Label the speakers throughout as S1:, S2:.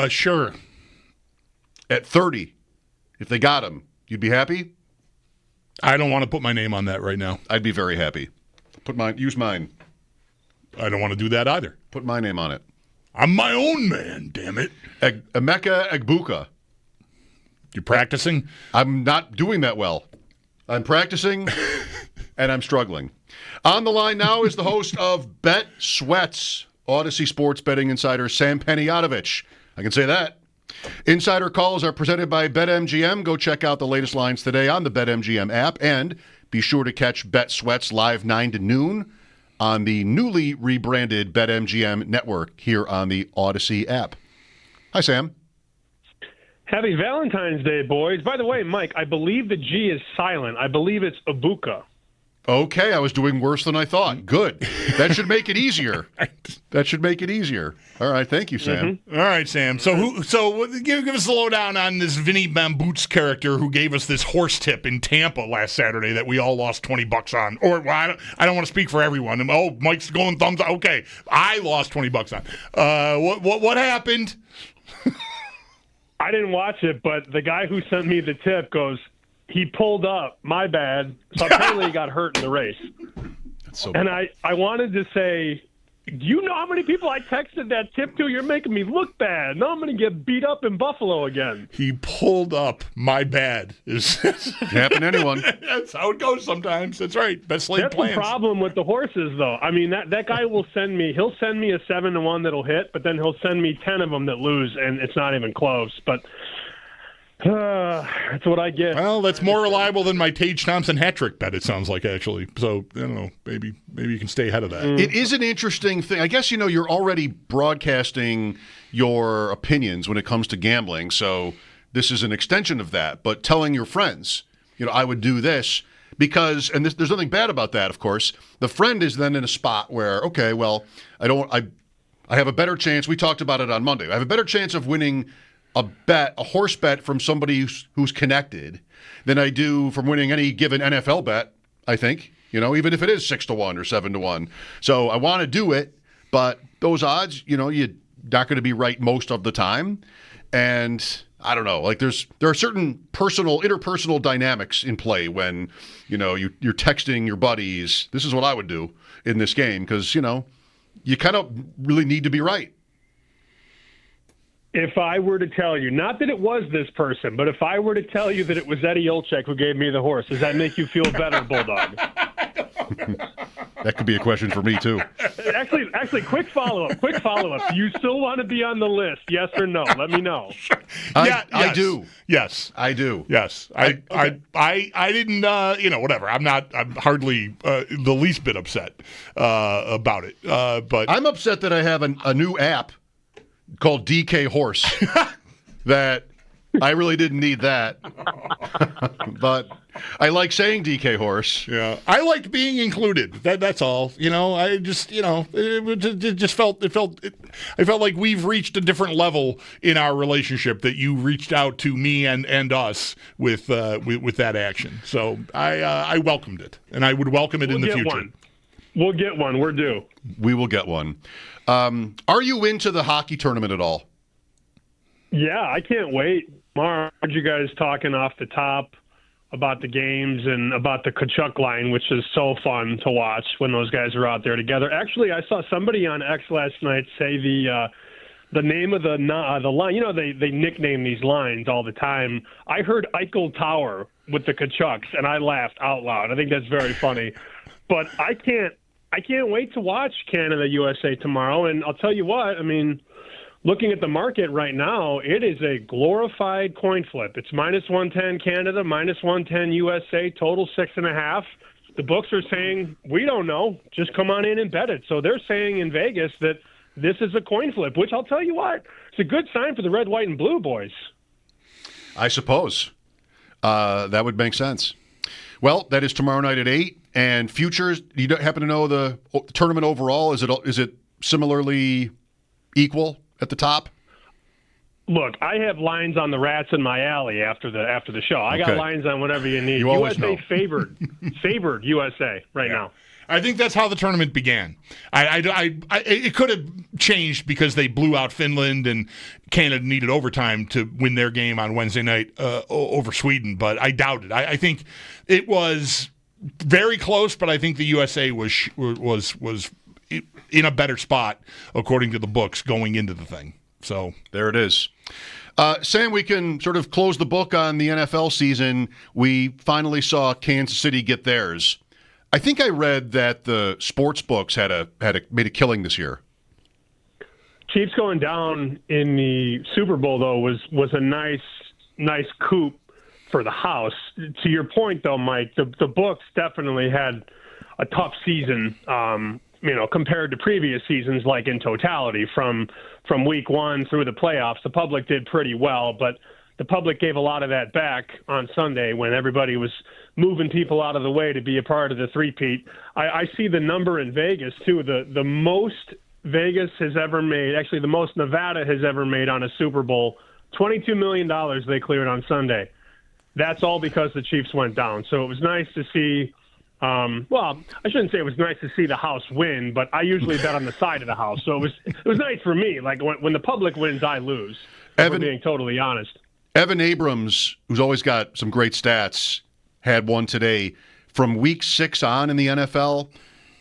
S1: Sure.
S2: At 30, if they got him, you'd be happy?
S1: I don't want to put my name on that right now.
S2: I'd be very happy. Use mine.
S1: I don't want to do that either.
S2: Put my name on it.
S1: I'm my own man, damn it.
S2: Emeka Egbuka.
S1: You practicing?
S2: I'm not doing that well. I'm practicing, and I'm struggling. On the line now is the host of Bet Sweats, Odyssey Sports Betting Insider Sam Panayotovich. I can say that. Insider calls are presented by BetMGM. Go check out the latest lines today on the BetMGM app, and be sure to catch Bet Sweats live 9 to noon on the newly rebranded BetMGM network here on the Odyssey app. Hi, Sam.
S3: Happy Valentine's Day, boys. By the way, Mike, I believe the G is silent. I believe it's Ibuka.
S2: Okay, I was doing worse than I thought. Good. That should make it easier. That should make it easier. All right, thank you, Sam.
S1: Mm-hmm. All right, Sam. So give us a lowdown on this Vinny Bamboots character who gave us this horse tip in Tampa last Saturday that we all lost $20 on. Or well, I don't want to speak for everyone. Oh, Mike's going thumbs up. Okay, I lost $20 on. What happened?
S3: I didn't watch it, but the guy who sent me the tip goes, he pulled up. My bad. So apparently he got hurt in the race.
S2: That's so
S3: and I wanted to say, do you know how many people I texted that tip to? You're making me look bad. Now I'm going to get beat up in Buffalo again.
S1: He pulled up. My bad.
S2: Can happen to anyone.
S1: That's how it goes sometimes. That's right. Best laid plans.
S3: That's the problem with the horses, though. I mean, that guy will send me. He'll send me a 7-1 that'll hit, but then he'll send me 10 of them that lose, and it's not even close. But that's what I get.
S1: Well, that's more reliable than my Tage Thompson hat trick bet, it sounds like, actually. So, I don't know, maybe you can stay ahead of that.
S2: It is an interesting thing. I guess, you're already broadcasting your opinions when it comes to gambling, so this is an extension of that. But telling your friends, I would do this because, and there's nothing bad about that, of course. The friend is then in a spot where, okay, well, I have a better chance. We talked about it on Monday. I have a better chance of winning a horse bet from somebody who's connected than I do from winning any given NFL bet, I think, even if it is 6-1 or 7-1. So I want to do it, but those odds, you're not going to be right most of the time. And I don't know, there are certain interpersonal dynamics in play when, you're texting your buddies. This is what I would do in this game because, you kind of really need to be right.
S3: If I were to tell you, not that it was this person, but if I were to tell you that it was Eddie Olczyk who gave me the horse, does that make you feel better, Bulldog?
S2: That could be a question for me, too.
S3: Actually, quick follow-up. Do you still want to be on the list, yes or no? Let me know.
S2: I do.
S1: Yes.
S2: I do.
S1: Yes. I didn't, whatever. I'm hardly the least bit upset about it. But
S2: I'm upset that I have a new app called DK Horse that I really didn't need that. But I like saying DK Horse.
S1: Yeah. I like being included. That's all. I just, I felt like we've reached a different level in our relationship that you reached out to me and us with that action. So I welcomed it, and I would welcome it in the future.
S3: We'll get one. We're due.
S2: We will get one. Are you into the hockey tournament at all?
S3: Yeah, I can't wait. Tomorrow, I heard you guys talking off the top about the games and about the Tkachuk line, which is so fun to watch when those guys are out there together. Actually, I saw somebody on X last night say the name of the line. They nickname these lines all the time. I heard Eichel Tower with the Tkachuks, and I laughed out loud. I think that's very funny. But I can't wait to watch Canada-USA tomorrow. And I'll tell you what, looking at the market right now, it is a glorified coin flip. It's -110 Canada, -110 USA, total 6.5. The books are saying, we don't know, just come on in and bet it. So they're saying in Vegas that this is a coin flip, which I'll tell you what, it's a good sign for the red, white, and blue boys. I
S2: suppose. That would make sense. Well, that is tomorrow night at 8. And futures, you don't happen to know the tournament overall? Is it similarly equal at the top?
S3: Look, I have lines on the rats in my alley after the show. I got lines on whatever you need.
S2: You always
S3: USA
S2: know.
S3: favored USA right now.
S1: I think that's how the tournament began. It could have changed because they blew out Finland and Canada needed overtime to win their game on Wednesday night over Sweden, but I doubt it. I think it was very close, but I think the USA was in a better spot according to the books going into the thing. So
S2: there it is. Sam, we can sort of close the book on the NFL season. We finally saw Kansas City get theirs. I think I read that the sports books made a killing this year.
S3: Chiefs going down in the Super Bowl though was a nice coup for the house. To your point though, Mike, the books definitely had a tough season. Compared to previous seasons, like in totality, from week one through the playoffs, the public did pretty well, but the public gave a lot of that back on Sunday when everybody was moving people out of the way to be a part of the three-peat. I see the number in Vegas, too. The most Vegas has ever made, actually the most Nevada has ever made on a Super Bowl, $22 million they cleared on Sunday. That's all because the Chiefs went down. So it was nice to see I shouldn't say it was nice to see the house win, but I usually bet on the side of the house. So it was nice for me. Like when the public wins, I lose. If we're being totally honest.
S2: Evan Abrams, who's always got some great stats, had one today. From week 6 on in the NFL,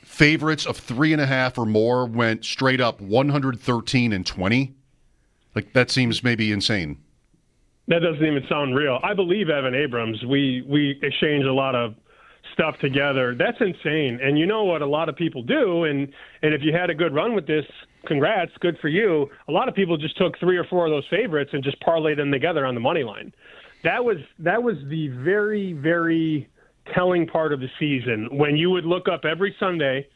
S2: favorites of 3.5 or more went straight up 113 and 20. Like, that seems maybe insane.
S3: That doesn't even sound real. I believe Evan Abrams. We exchange a lot of stuff together. That's insane. And you know what a lot of people do, and if you had a good run with this, congrats, good for you. A lot of people just took 3 or 4 of those favorites and just parlayed them together on the money line. That was the very, very telling part of the season when you would look up every Sunday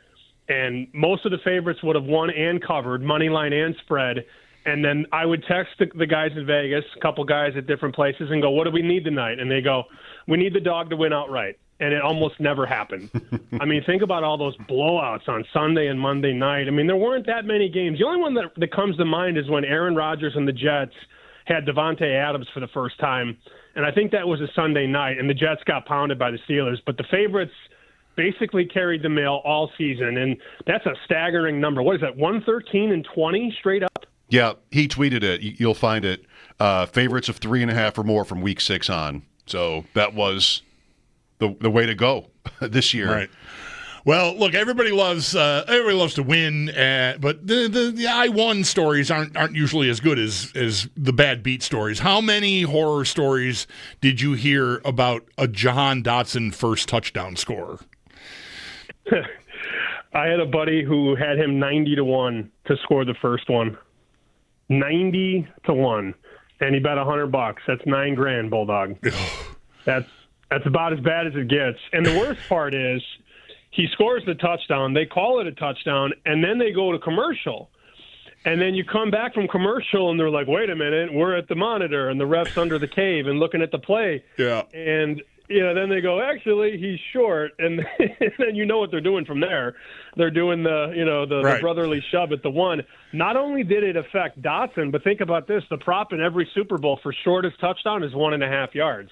S3: and most of the favorites would have won and covered, money line and spread. And then I would text the guys in Vegas, a couple guys at different places, and go, what do we need tonight? And they go, we need the dog to win outright. And it almost never happened. I mean, think about all those blowouts on Sunday and Monday night. I mean, there weren't that many games. The only one that comes to mind is when Aaron Rodgers and the Jets had Devontae Adams for the first time. And I think that was a Sunday night, and the Jets got pounded by the Steelers. But the favorites basically carried the mail all season, and that's a staggering number. What is that, 113 and 20 straight up?
S2: Yeah, he tweeted it. You'll find it. Favorites of 3.5 or more from week 6 on. So that was the way to go this year.
S1: Right. Well, look, everybody loves to win, but the I won stories aren't usually as good as the bad beat stories. How many horror stories did you hear about a Jahan Dotson first touchdown score?
S3: I had a buddy who had him 90-1 to score the first one. 90-1, and he bet $100. That's $9,000, Bulldog. That's about as bad as it gets. And the worst part is, he scores the touchdown, they call it a touchdown, and then they go to commercial. And then you come back from commercial, and they're like, wait a minute, we're at the monitor, and the ref's under the cave and looking at the play.
S1: Yeah.
S3: And, then they go, actually, he's short. And then you know what they're doing from there. They're doing the brotherly shove at the one. Not only did it affect Dotson, but think about this. The prop in every Super Bowl for shortest touchdown is 1.5 yards.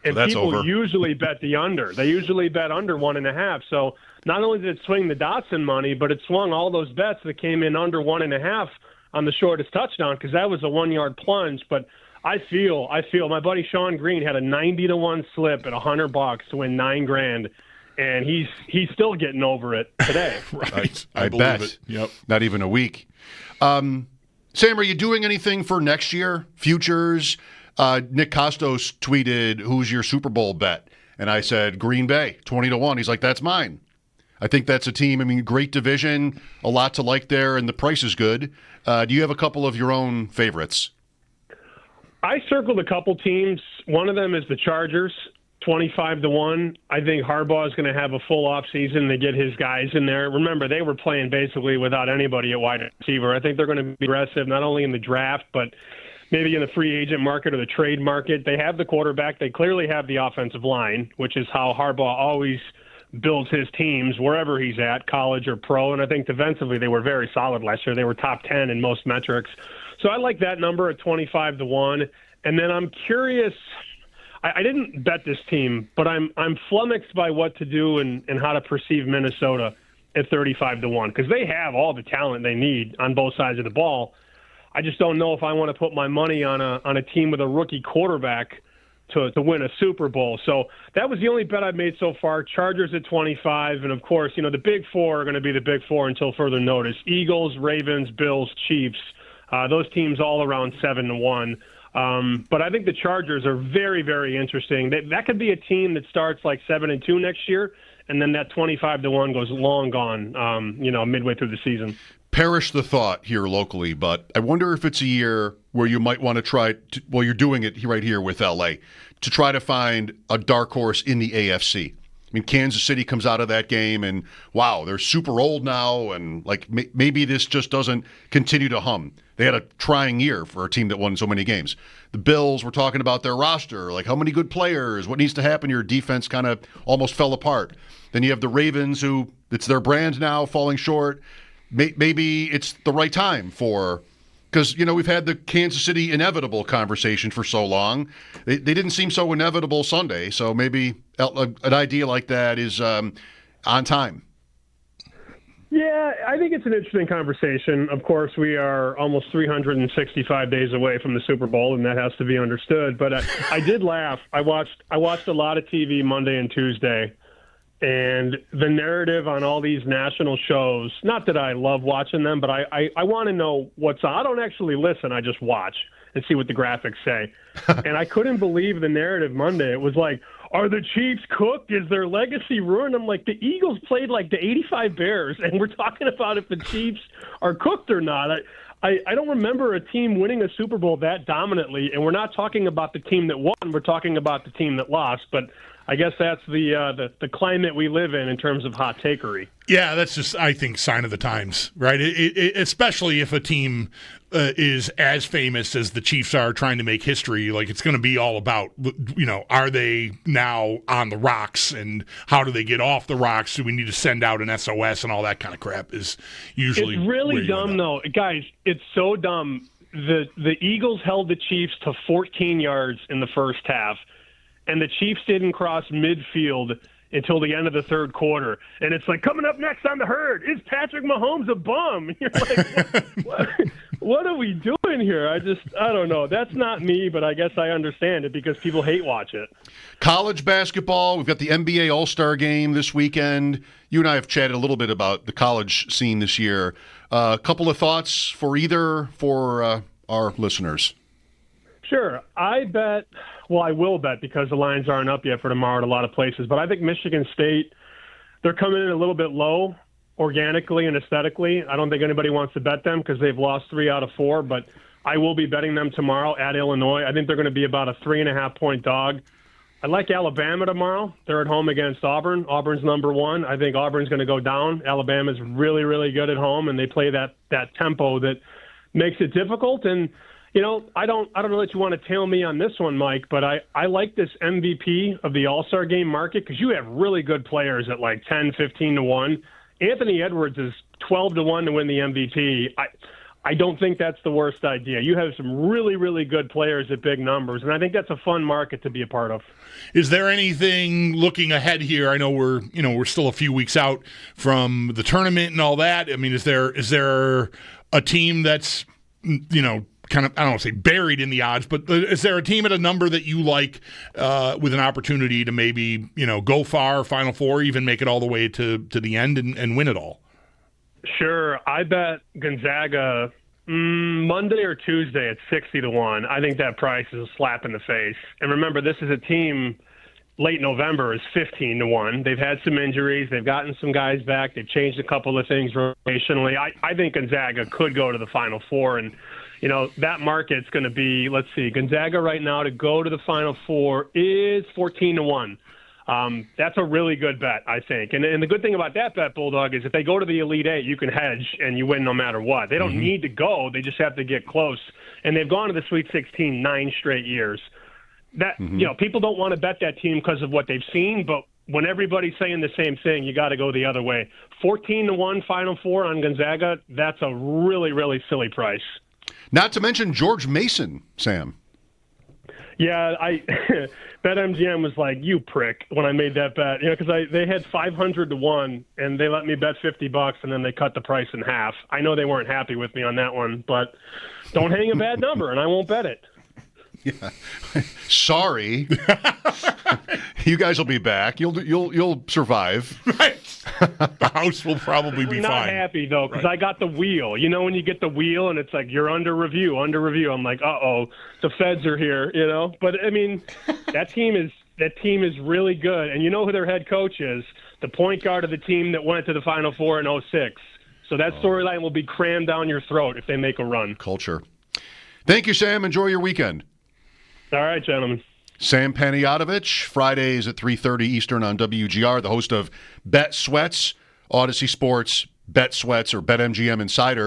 S3: And
S2: so
S3: people usually bet the under. They usually bet under 1.5. So not only did it swing the Dotson money, but it swung all those bets that came in under 1.5 on the shortest touchdown, because that was a 1-yard plunge. But I feel my buddy Sean Green had a 90-1 slip at $100 to win $9,000, and he's still getting over it today.
S1: Right.
S2: I
S1: believe
S2: bet.
S1: It. Yep.
S2: Not even a week. Sam, are you doing anything for next year? Futures? Nick Costos tweeted, who's your Super Bowl bet? And I said, Green Bay, 20-1. He's like, that's mine. I think that's a team. I mean, great division, a lot to like there, and the price is good. Do you have a couple of your own favorites?
S3: I circled a couple teams. One of them is the Chargers, 25-1. I think Harbaugh is going to have a full offseason to get his guys in there. Remember, they were playing basically without anybody at wide receiver. I think they're going to be aggressive, not only in the draft, but maybe in the free agent market or the trade market. They have the quarterback. They clearly have the offensive line, which is how Harbaugh always builds his teams wherever he's at, college or pro. And I think defensively they were very solid last year. They were top 10 in most metrics. So I like that number at 25-1. And then I'm curious I didn't bet this team, but I'm flummoxed by what to do and how to perceive Minnesota at 35-1 because they have all the talent they need on both sides of the ball. I just don't know if I want to put my money on a team with a rookie quarterback to win a Super Bowl. So that was the only bet I've made so far. Chargers at 25, and of course, the Big Four are going to be the Big Four until further notice. Eagles, Ravens, Bills, Chiefs, those teams all around 7-1. But I think the Chargers are very, very interesting. That could be a team that starts like 7-2 next year, and then that 25-1 goes long gone, midway through the season.
S2: Perish the thought here locally, but I wonder if it's a year where you might want to try, you're doing it right here with LA, to try to find a dark horse in the AFC. I mean, Kansas City comes out of that game and, wow, they're super old now, and like maybe this just doesn't continue to hum. They had a trying year for a team that won so many games. The Bills, we're talking about their roster, like how many good players, what needs to happen. Your defense kind of almost fell apart. Then you have the Ravens, who it's their brand now, falling short. Maybe it's the right time because, we've had the Kansas City inevitable conversation for so long. They didn't seem so inevitable Sunday, so maybe an idea like that is on time.
S3: Yeah, I think it's an interesting conversation. Of course, we are almost 365 days away from the Super Bowl, and that has to be understood. But I did laugh. I watched a lot of TV Monday and Tuesday. And the narrative on all these national shows, not that I love watching them, but I want to know what's on. I don't actually listen. I just watch and see what the graphics say. And I couldn't believe the narrative Monday. It was like, are the Chiefs cooked? Is their legacy ruined? I'm like, the Eagles played like the 85 Bears, and we're talking about if the Chiefs are cooked or not. I don't remember a team winning a Super Bowl that dominantly, and we're not talking about the team that won. We're talking about the team that lost. But I guess that's the climate we live in terms of hot takery.
S1: Yeah, that's just, I think, sign of the times, right? Especially if a team is as famous as the Chiefs are trying to make history, like it's going to be all about, are they now on the rocks and how do they get off the rocks? Do we need to send out an SOS and all that kind of crap is usually
S3: It's really dumb, though. Guys, it's so dumb. The Eagles held the Chiefs to 14 yards in the first half, and the Chiefs didn't cross midfield until the end of the third quarter. And it's like, coming up next on The Herd, is Patrick Mahomes a bum? You're like, what are we doing here? I don't know. That's not me, but I guess I understand it because people hate watch it.
S2: College basketball, we've got the NBA All-Star Game this weekend. You and I have chatted a little bit about the college scene this year. A couple of thoughts for our listeners.
S3: Sure. I will bet because the lines aren't up yet for tomorrow at a lot of places, but I think Michigan State, they're coming in a little bit low organically and aesthetically. I don't think anybody wants to bet them because they've lost 3 out of 4, but I will be betting them tomorrow at Illinois. I think they're going to be about a 3.5-point dog. I like Alabama tomorrow. They're at home against Auburn. Auburn's number 1. I think Auburn's going to go down. Alabama's really, really good at home, and they play that tempo that makes it difficult. And I don't know that you want to tail me on this one, Mike, but I like this MVP of the All-Star Game market because you have really good players at like 10, 15-1. Anthony Edwards is 12-1 to win the MVP. I don't think that's the worst idea. You have some really, really good players at big numbers, and I think that's a fun market to be a part of.
S1: Is there anything looking ahead here? I know we're still a few weeks out from the tournament and all that. I mean, is there a team that's kind of, I don't want to say buried in the odds, but is there a team at a number that you like with an opportunity to maybe, go far, Final Four, even make it all the way to the end and win it all?
S3: Sure. I bet Gonzaga Monday or Tuesday at 60-1. I think that price is a slap in the face. And remember, this is a team late November is 15-1. They've had some injuries. They've gotten some guys back. They've changed a couple of things rotationally. I think Gonzaga could go to the Final Four, and that market's going to be, let's see, Gonzaga right now to go to the Final Four is 14-1. That's a really good bet, I think. And the good thing about that bet, Bulldog, is if they go to the Elite Eight, you can hedge and you win no matter what. They don't need to go. They just have to get close. And they've gone to the Sweet 16 9 straight years. That people don't want to bet that team because of what they've seen, but when everybody's saying the same thing, you got to go the other way. 14-1 Final Four on Gonzaga, that's a really, really silly price.
S2: Not to mention George Mason, Sam.
S3: Yeah, BetMGM was like, you prick, when I made that bet. Because they had 500 to 1, and they let me bet $50, and then they cut the price in half. I know they weren't happy with me on that one, but don't hang a bad number, and I won't bet it.
S2: Yeah. Sorry. You guys will be back. You'll survive.
S1: Right. The house will probably be
S3: I'm not
S1: fine.
S3: happy, though, because
S1: Right.
S3: I got the wheel. You know when you get the wheel and it's like, you're under review. I'm like, uh-oh, the feds are here, But, I mean, that team is really good. And you know who their head coach is? The point guard of the team that went to the Final Four in 2006. So that storyline will be crammed down your throat if they make a run.
S2: Culture. Thank you, Sam. Enjoy your weekend.
S3: All right, gentlemen.
S2: Sam Panayotovich, Fridays at 3:30 Eastern on WGR, the host of Bet Sweats, Odyssey Sports, Bet Sweats, or BetMGM Insider.